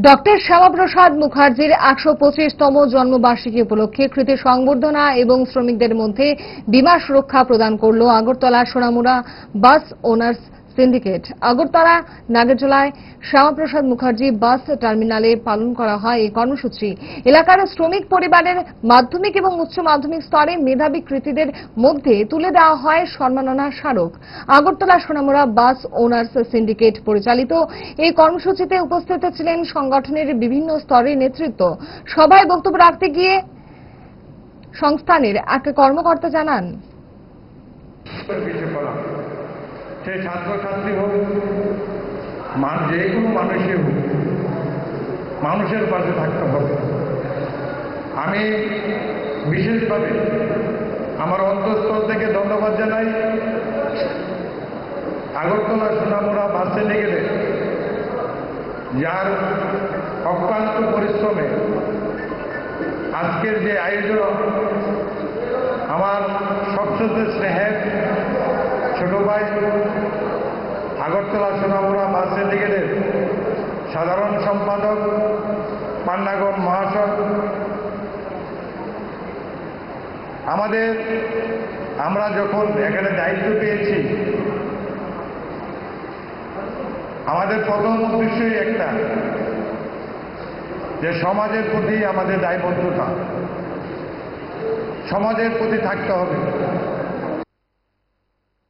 Doctor Shyamaprasad মুখার্জির ১২৫তম জন্মবার্ষিকী উপলক্ষে কৃতি সংবর্ধনা এবং শ্রমিকদের মধ্যে বীমা সুরক্ষা প্রদান করল Agartala Sonamura bus owners syndicate. Agartala নাগেরজোলায় শ্যামাপ্রসাদ মুখার্জি বাস টার্মিনালে পালন করা হয় এই কর্মসূচি। এলাকার শ্রমিক পরিবারের মাধ্যমিক এবং উচ্চ মাধ্যমিক স্তরে মেধাবী কৃতীদের মধ্যে তুলে দেওয়া হয় সম্মাননা স্মারক। Agartala Sonamura bus owners syndicate পরিচালিত এই কর্মসূচিতে উপস্থিত ছিলেন সংগঠনের বিভিন্ন স্তরের নেতৃত্ব। সভায় বক্তব্য রাখতে গিয়ে সংস্থানের এক কর্মকর্তা জানান, সে ছাত্রছাত্রী হোক, যে কোনো মানুষই হোক, মানুষের পাশে থাকতে হবে। আমি বিশেষভাবে আমার অন্তঃস্থল থেকে ধন্যবাদ জানাই আগরতলা সোনামুড়া বাস সিন্ডিকেটে, যার অক্লান্ত পরিশ্রমে আজকের যে আয়োজন, আমার সবচেয়ে স্নেহের ছোট ভাই আগরতলা সোনামুড়া বাস সিন্ডিকেটের সাধারণ সম্পাদক পান্নাগন মহাশয়, আমরা যখন এখানে দায়িত্ব পেয়েছি, আমাদের প্রথম উদ্দেশ্যই একটা, যে সমাজের প্রতি আমাদের দায়বদ্ধতা, সমাজের প্রতি থাকতে হবে।